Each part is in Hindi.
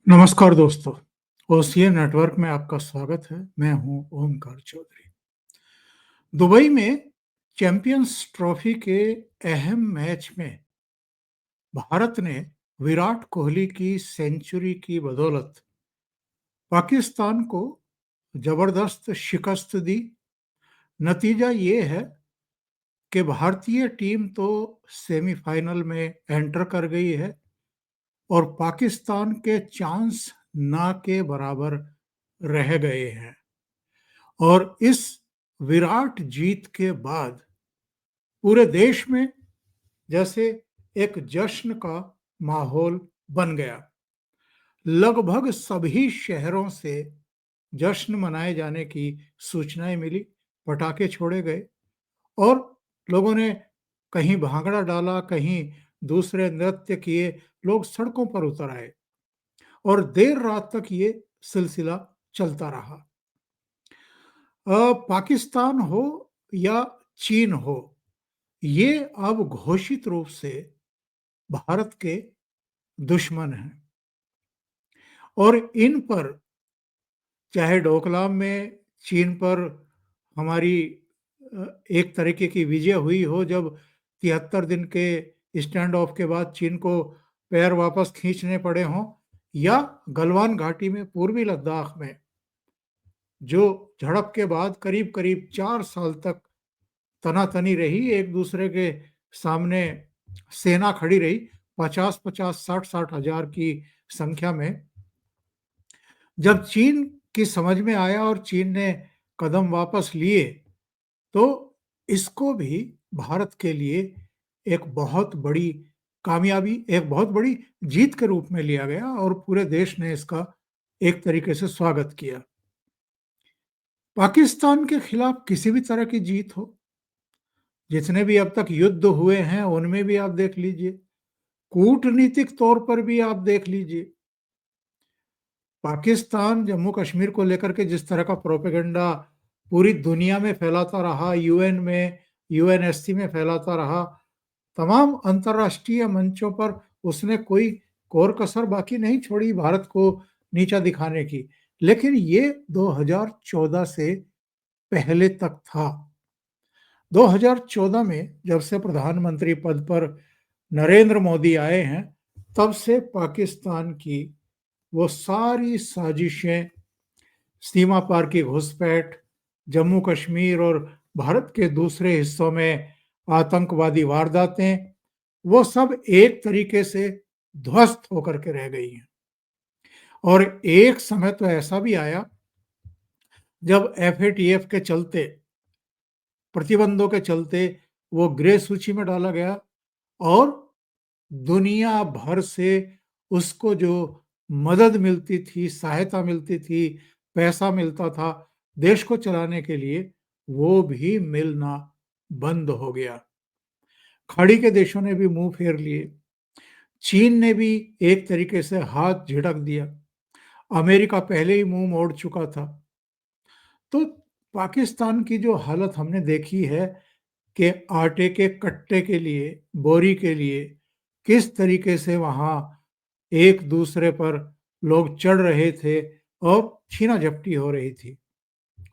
नमस्कार दोस्तों, ओशियन नेटवर्क में आपका स्वागत है। मैं हूं ओमकार चौधरी। दुबई में चैंपियंस ट्रॉफी के अहम मैच में भारत ने विराट कोहली की सेंचुरी की बदौलत पाकिस्तान को जबरदस्त शिकस्त दी। नतीजा ये है कि भारतीय टीम तो सेमीफाइनल में एंटर कर गई है और पाकिस्तान के चांस ना के बराबर रह गए हैं। और इस विराट जीत के बाद पूरे देश में जैसे एक जश्न का माहौल बन गया। लगभग सभी शहरों से जश्न मनाए जाने की सूचनाएं मिली, पटाखे छोड़े गए और लोगों ने कहीं भांगड़ा डाला, कहीं दूसरे नृत्य किए, लोग सड़कों पर उतर आए और देर रात तक ये सिलसिला चलता रहा। पाकिस्तान हो या चीन हो, ये अब घोषित रूप से भारत के दुश्मन हैं और इन पर चाहे डोकलाम में चीन पर हमारी एक तरीके की विजय हुई हो, जब 73 दिन के स्टैंड ऑफ के बाद चीन को पैर वापस खींचने पड़े हों, या गलवान घाटी में पूर्वी लद्दाख में जो झड़प के बाद करीब करीब 4 साल तक तनातनी रही, एक दूसरे के सामने सेना खड़ी रही, 50-50, 60-60 हजार की संख्या में। जब चीन की समझ में आया और चीन ने कदम वापस लिए, तो इसको भी भारत के लिए एक बहुत बड़ी कामयाबी, एक बहुत बड़ी जीत के रूप में लिया गया और पूरे देश ने इसका एक तरीके से स्वागत किया। पाकिस्तान के खिलाफ किसी भी तरह की जीत हो, जितने भी अब तक युद्ध हुए हैं उनमें भी आप देख लीजिए, कूटनीतिक तौर पर भी आप देख लीजिए, पाकिस्तान जम्मू कश्मीर को लेकर के जिस तरह का प्रोपेगेंडा पूरी दुनिया में फैलाता रहा, यूएन में, यूएनएससी में फैलाता रहा, तमाम अंतर्राष्ट्रीय मंचों पर उसने कोई कोर कसर बाकी नहीं छोड़ी भारत को नीचा दिखाने की। लेकिन ये 2014 से पहले तक था। 2014 में जब से प्रधानमंत्री पद पर नरेंद्र मोदी आए हैं, तब से पाकिस्तान की वो सारी साजिशें, सीमा पार की घुसपैठ, जम्मू कश्मीर और भारत के दूसरे हिस्सों में आतंकवादी वारदातें, वो सब एक तरीके से ध्वस्त होकर के रह गई हैं। और एक समय तो ऐसा भी आया जब एफएटीएफ के चलते, प्रतिबंधों के चलते वो ग्रे सूची में डाला गया और दुनिया भर से उसको जो मदद मिलती थी, सहायता मिलती थी, पैसा मिलता था देश को चलाने के लिए, वो भी मिलना बंद हो गया। खाड़ी के देशों ने भी मुंह फेर लिए, चीन ने भी एक तरीके से हाथ झिड़क दिया, अमेरिका पहले ही मुंह मोड़ चुका था। तो पाकिस्तान की जो हालत हमने देखी है कि आटे के कट्टे के लिए, बोरी के लिए किस तरीके से वहां एक दूसरे पर लोग चढ़ रहे थे और छीना झपटी हो रही थी,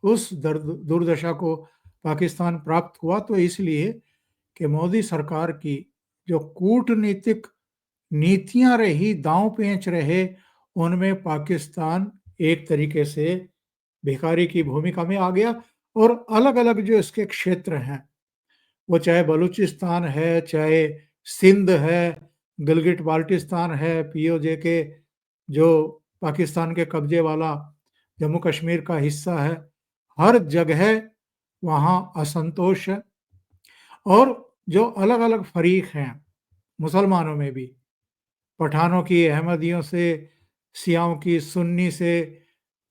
उस दर्द दुर्दशा को पाकिस्तान प्राप्त हुआ तो इसलिए कि मोदी सरकार की जो कूटनीतिक नीतियां रही, दांव पेंच रहे, उनमें पाकिस्तान एक तरीके से भिखारी की भूमिका में आ गया। और अलग अलग जो इसके क्षेत्र हैं, वो चाहे बलूचिस्तान है, चाहे सिंध है, गिलगिट बाल्टिस्तान है, पीओजे के जो पाकिस्तान के कब्जे वाला जम्मू कश्मीर का हिस्सा है, हर जगह वहाँ असंतोष है। और जो अलग अलग फरीक हैं मुसलमानों में भी, पठानों की, अहमदियों से, शियाओं की, सुन्नी से,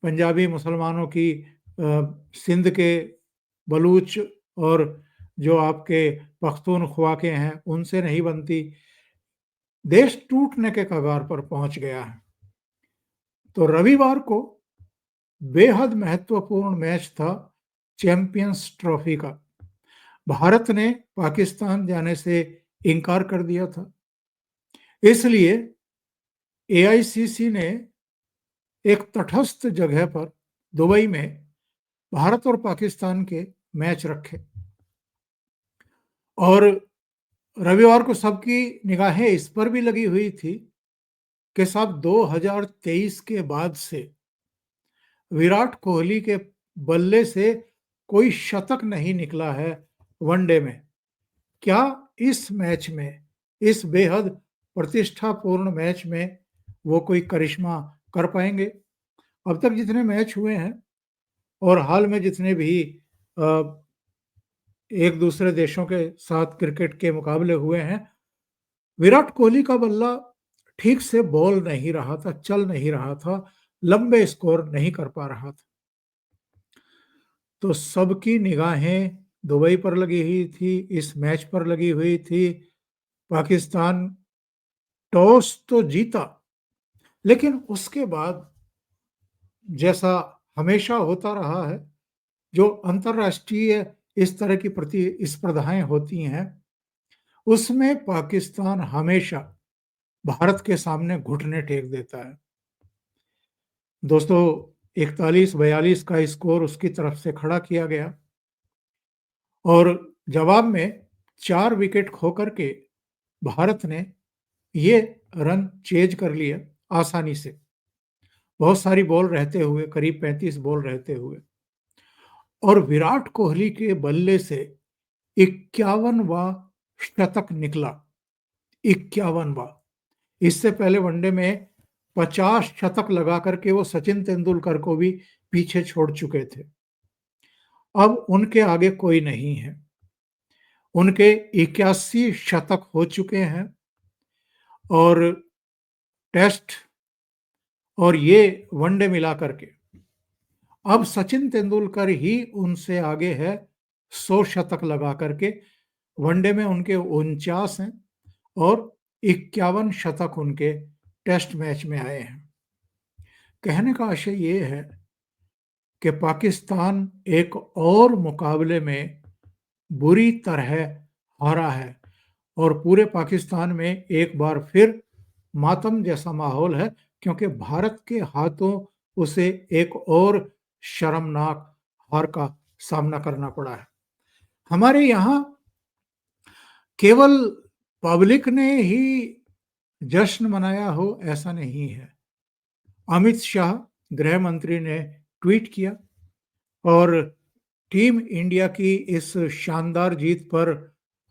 पंजाबी मुसलमानों की, सिंध के बलूच और जो आपके पख्तूनख्वा के हैं उनसे नहीं बनती, देश टूटने के कगार पर पहुंच गया है। तो रविवार को बेहद महत्वपूर्ण मैच था चैंपियंस ट्रॉफी का। भारत ने पाकिस्तान जाने से इनकार कर दिया था, इसलिए एआईसीसी ने एक तटस्थ जगह पर दुबई में भारत और पाकिस्तान के मैच रखे और रविवार को सबकी निगाहें इस पर भी लगी हुई थी कि साहब 2023 के बाद से विराट कोहली के बल्ले से कोई शतक नहीं निकला है वनडे में। क्या इस मैच में, इस बेहद प्रतिष्ठापूर्ण मैच में वो कोई करिश्मा कर पाएंगे? अब तक जितने मैच हुए हैं और हाल में जितने भी एक दूसरे देशों के साथ क्रिकेट के मुकाबले हुए हैं, विराट कोहली का बल्ला ठीक से बॉल नहीं रहा था, चल नहीं रहा था, लंबे स्कोर नहीं कर पा रहा था। तो सबकी निगाहें दुबई पर लगी हुई थी, इस मैच पर लगी हुई थी। पाकिस्तान टॉस तो जीता, लेकिन उसके बाद जैसा हमेशा होता रहा है, जो अंतर्राष्ट्रीय इस तरह की प्रतिस्पर्धाएं होती हैं, उसमें पाकिस्तान हमेशा भारत के सामने घुटने टेक देता है। दोस्तों, 41-42 का स्कोर उसकी तरफ से खड़ा किया गया और जवाब में 4 विकेट खोकर के भारत ने ये रन चेज कर लिए आसानी से, बहुत सारी बॉल रहते हुए, करीब 35 बॉल रहते हुए। और विराट कोहली के बल्ले से 51वां शतक निकला। 51वां। इससे पहले वनडे में 50 शतक लगा करके वो सचिन तेंदुलकर को भी पीछे छोड़ चुके थे। अब उनके आगे कोई नहीं है। उनके 81 शतक हो चुके हैं और टेस्ट और ये वनडे मिला करके अब सचिन तेंदुलकर ही उनसे आगे है 100 शतक लगा करके। वनडे में उनके 49 हैं और 51 शतक उनके टेस्ट मैच में आए हैं। कहने का आशय ये है कि पाकिस्तान एक और मुकाबले में बुरी तरह हारा है और पूरे पाकिस्तान में एक बार फिर मातम जैसा माहौल है, क्योंकि भारत के हाथों उसे एक और शर्मनाक हार का सामना करना पड़ा है। हमारे यहाँ केवल पब्लिक ने ही जश्न मनाया हो ऐसा नहीं है। अमित शाह गृह मंत्री ने ट्वीट किया और टीम इंडिया की इस शानदार जीत पर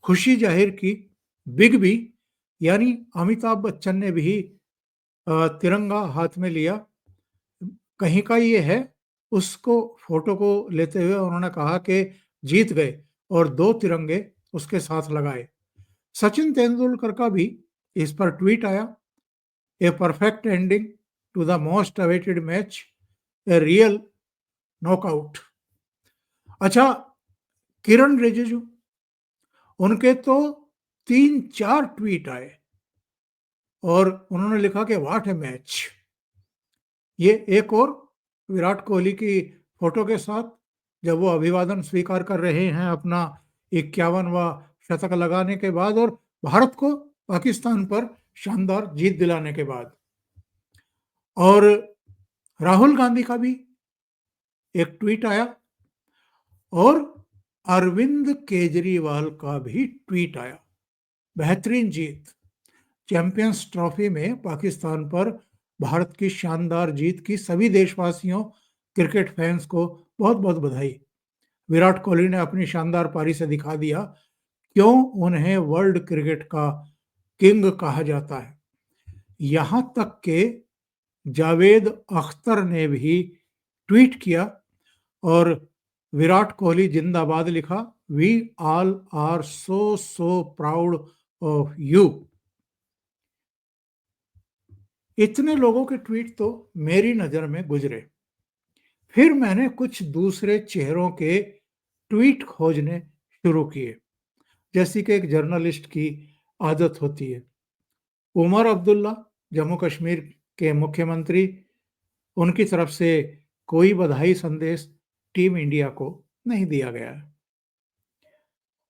खुशी जाहिर की। बिग बी यानी अमिताभ बच्चन ने भी तिरंगा हाथ में लिया। कहीं का ये है, उसको फोटो को लेते हुए उन्होंने कहा कि जीत गए और 2 तिरंगे उसके साथ लगाए। सचिन तेंदुलकर का भी इस पर ट्वीट आया, a perfect ending to the most awaited match, a real knockout. अच्छा, किरण रिजिजू, उनके तो 3-4 ट्वीट आए और उन्होंने लिखा कि व्हाट ए मैच। ये एक और विराट कोहली की फोटो के साथ जब वो अभिवादन स्वीकार कर रहे हैं अपना 51वां शतक लगाने के बाद और भारत को पाकिस्तान पर शानदार जीत दिलाने के बाद। और राहुल गांधी का भी एक ट्वीट आया और अरविंद केजरीवाल का भी ट्वीट आया। बेहतरीन जीत, चैंपियंस ट्रॉफी में पाकिस्तान पर भारत की शानदार जीत की सभी देशवासियों, क्रिकेट फैंस को बहुत बहुत बधाई। विराट कोहली ने अपनी शानदार पारी से दिखा दिया क्यों उन्हें वर्ल्ड क्रिकेट का किंग कहा जाता है। यहां तक के जावेद अख्तर ने भी ट्वीट किया और विराट कोहली जिंदाबाद लिखा, we all are so so proud of you. इतने लोगों के ट्वीट तो मेरी नजर में गुजरे। फिर मैंने कुछ दूसरे चेहरों के ट्वीट खोजने शुरू किए, जैसी कि एक जर्नलिस्ट की आदत होती है। उमर अब्दुल्ला, जम्मू कश्मीर के मुख्यमंत्री, उनकी तरफ से कोई बधाई संदेश टीम इंडिया को नहीं दिया गया है।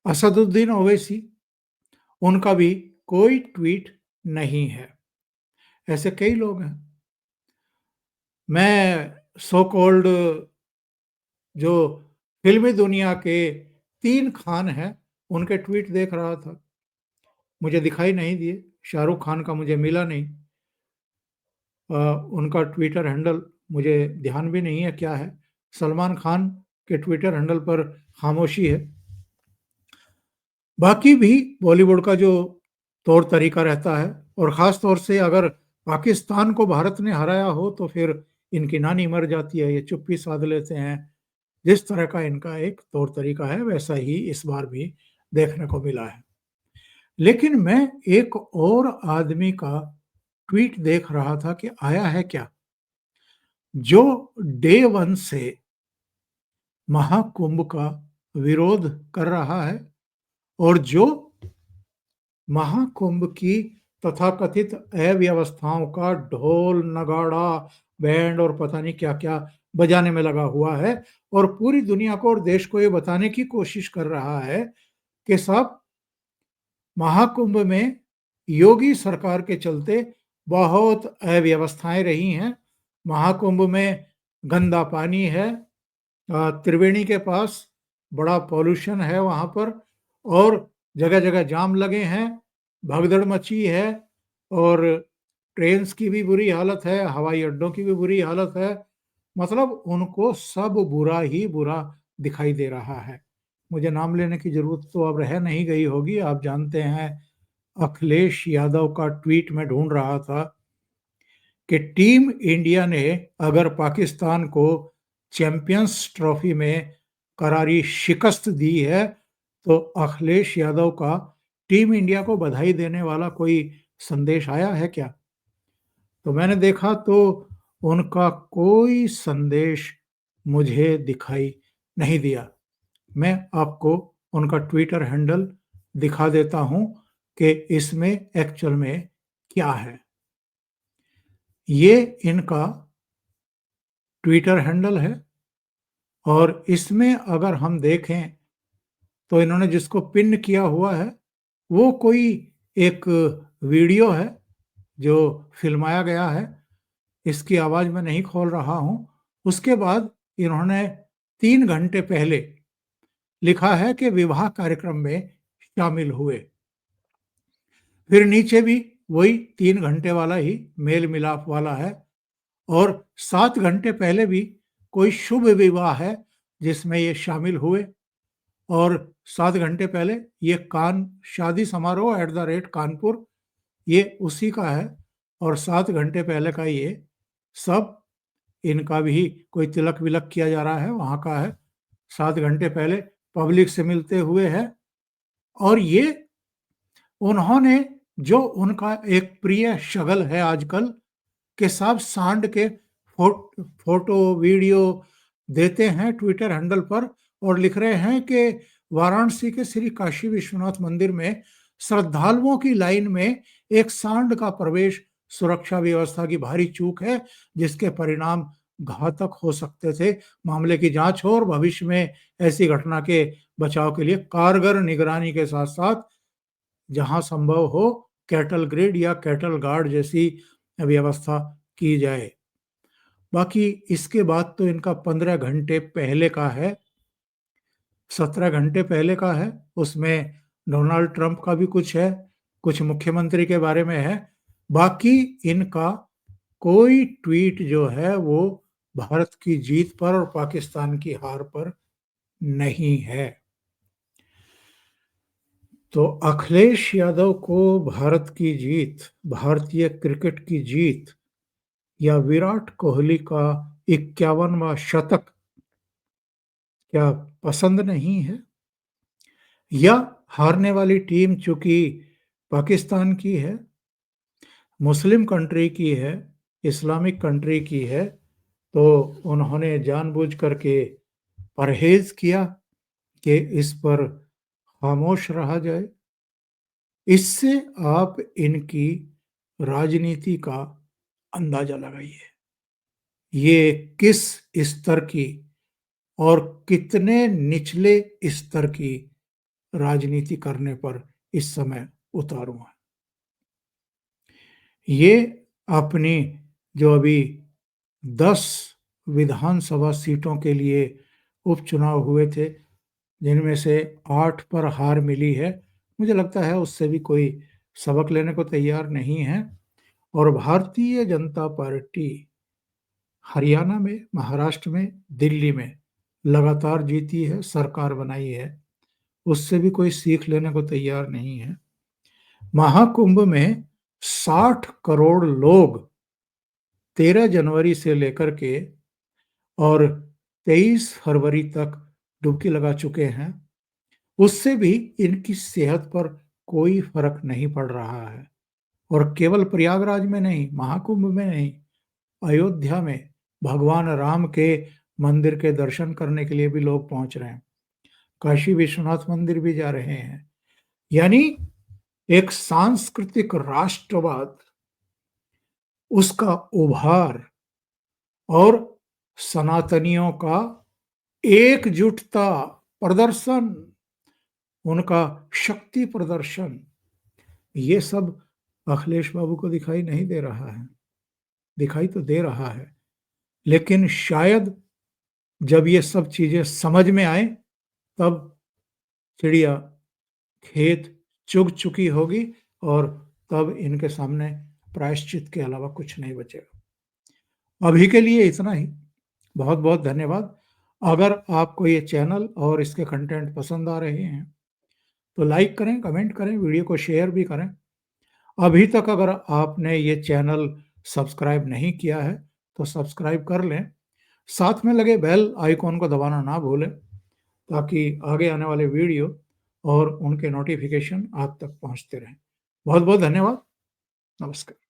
असदुद्दीन ओवैसी, उनका भी कोई ट्वीट नहीं है। ऐसे कई लोग हैं। मैं सो कॉल्ड जो फ़िल्मी दुनिया के 3 खान हैं, उनके ट्वीट देख रहा था। मुझे दिखाई नहीं दिए, शाहरुख खान का मुझे मिला नहीं। अ, उनका ट्विटर हैंडल मुझे ध्यान भी नहीं है क्या है। सलमान खान के ट्विटर हैंडल पर खामोशी है। बाकी भी बॉलीवुड का जो तौर तरीका रहता है और ख़ास तौर से अगर पाकिस्तान को भारत ने हराया हो तो फिर इनकी नानी मर जाती है, ये चुप्पी साध लेते हैं। जिस तरह का इनका एक तौर तरीका है वैसा ही इस बार भी देखने को मिला है। लेकिन मैं एक और आदमी का ट्वीट देख रहा था कि आया है क्या, जो डे 1 से महाकुंभ का विरोध कर रहा है और जो महाकुंभ की तथाकथित अव्यवस्थाओं का ढोल, नगाड़ा, बैंड और पता नहीं क्या-क्या बजाने में लगा हुआ है और पूरी दुनिया को और देश को ये बताने की कोशिश कर रहा है कि साहब महाकुंभ में योगी सरकार के चलते बहुत अव्यवस्थाएं रही हैं। महाकुंभ में गंदा पानी है, त्रिवेणी के पास बड़ा पॉल्यूशन है वहाँ पर और जगह-जगह जाम लगे हैं, भगदड़ मची है और ट्रेन्स की भी बुरी हालत है, हवाई अड्डों की भी बुरी हालत है। मतलब उनको सब बुरा ही बुरा दिखाई दे रहा है। मुझे नाम लेने की ज़रूरत तो अब रह नहीं गई होगी, आप जानते हैं अखिलेश यादव का ट्वीट मैं ढूँढ रहा था कि टीम इंडिया ने अगर पाकिस्तान को चैंपियंस ट्रॉफी में करारी शिकस्त दी है, तो अखिलेश यादव का टीम इंडिया को बधाई देने वाला कोई संदेश आया है क्या? तो मैंने देखा तो उनका कोई संदेश मुझे दिखाई नहीं दिया। मैं आपको उनका ट्विटर हैंडल दिखा देता हूँ कि इसमें एक्चुअल में क्या है। ये इनका ट्विटर हैंडल है और इसमें अगर हम देखें तो इन्होंने जिसको पिन किया हुआ है, वो कोई एक वीडियो है जो फ़िल्माया गया है। इसकी आवाज़ मैं नहीं खोल रहा हूँ। उसके बाद इन्होंने 3 घंटे पहले लिखा है कि विवाह कार्यक्रम में शामिल हुए। फिर नीचे भी वही 3 घंटे वाला ही मेल-मिलाप वाला है और 7 घंटे पहले भी कोई शुभ विवाह है जिसमें ये शामिल हुए और 7 घंटे पहले ये कान शादी समारोह एट द रेट कानपुर, ये उसी का है और 7 घंटे पहले का ये सब इनका भी कोई तिलक-विलक किया जा रहा है, वहाँ का है। 7 घंटे पहले पब्लिक से मिलते हुए है और ये उन्होंने जो उनका एक प्रिय शगल है आजकल के साथ सांड के फ़ोटो, वीडियो देते हैं ट्विटर हैंडल पर और लिख रहे हैं कि वाराणसी के श्री काशी विश्वनाथ मंदिर में श्रद्धालुओं की लाइन में एक सांड का प्रवेश सुरक्षा व्यवस्था की भारी चूक है, जिसके परिणाम घातक हो सकते थे। मामले की जांच हो और भविष्य में ऐसी घटना के बचाव के लिए कारगर निगरानी के साथ-साथ जहां संभव हो कैटल ग्रिड या कैटल गार्ड जैसी व्यवस्था की जाए। बाकी इसके बाद तो इनका 15 घंटे पहले का है, 17 घंटे पहले का है, उसमें डोनाल्ड ट्रंप का भी कुछ है, कुछ मुख्यमंत्री के बारे में है। बाकी इनका कोई ट्वीट जो है वो भारत की जीत पर और पाकिस्तान की हार पर नहीं है। तो अखिलेश यादव को भारत की जीत, भारतीय क्रिकेट की जीत या विराट कोहली का 51वां शतक क्या पसंद नहीं है? या हारने वाली टीम चूँकि पाकिस्तान की है, मुस्लिम कंट्री की है, इस्लामिक कंट्री की है, तो उन्होंने जानबूझ कर के परहेज़ किया कि इस पर खामोश रहा जाए। इससे आप इनकी राजनीति का अंदाज़ा लगाइए। ये किस स्तर की और कितने निचले स्तर की राजनीति करने पर इस समय उतारू हैं। ये अपनी जो अभी 10 विधानसभा सीटों के लिए उपचुनाव हुए थे, जिनमें से 8 पर हार मिली है। मुझे लगता है उससे भी कोई सबक लेने को तैयार नहीं है। और भारतीय जनता पार्टी हरियाणा में, महाराष्ट्र में, दिल्ली में लगातार जीती है, सरकार बनाई है। उससे भी कोई सीख लेने को तैयार नहीं है। महाकुंभ में 60 करोड़ लोग 13 जनवरी से लेकर के और 23 फरवरी तक डुबकी लगा चुके हैं। उससे भी इनकी सेहत पर कोई फर्क नहीं पड़ रहा है। और केवल प्रयागराज में नहीं, महाकुंभ में नहीं, अयोध्या में भगवान राम के मंदिर के दर्शन करने के लिए भी लोग पहुंच रहे हैं। काशी विश्वनाथ मंदिर भी जा रहे हैं। यानी एक सांस्कृतिक राष्ट्रवाद, उसका उभार और सनातनियों का एकजुटता प्रदर्शन, उनका शक्ति प्रदर्शन, ये सब अखिलेश बाबू को दिखाई नहीं दे रहा है। दिखाई तो दे रहा है, लेकिन शायद जब ये सब चीजें समझ में आए, तब चिड़िया खेत चुग चुकी होगी और तब इनके सामने प्रायश्चित के अलावा कुछ नहीं बचेगा। अभी के लिए इतना ही। बहुत बहुत धन्यवाद। अगर आपको ये चैनल और इसके कंटेंट पसंद आ रहे हैं तो लाइक करें, कमेंट करें, वीडियो को शेयर भी करें। अभी तक अगर आपने ये चैनल सब्सक्राइब नहीं किया है तो सब्सक्राइब कर लें। साथ में लगे बेल आइकॉन को दबाना ना भूलें, ताकि आगे आने वाले वीडियो और उनके नोटिफिकेशन आप तक पहुंचते रहें। बहुत बहुत धन्यवाद। नमस्कार।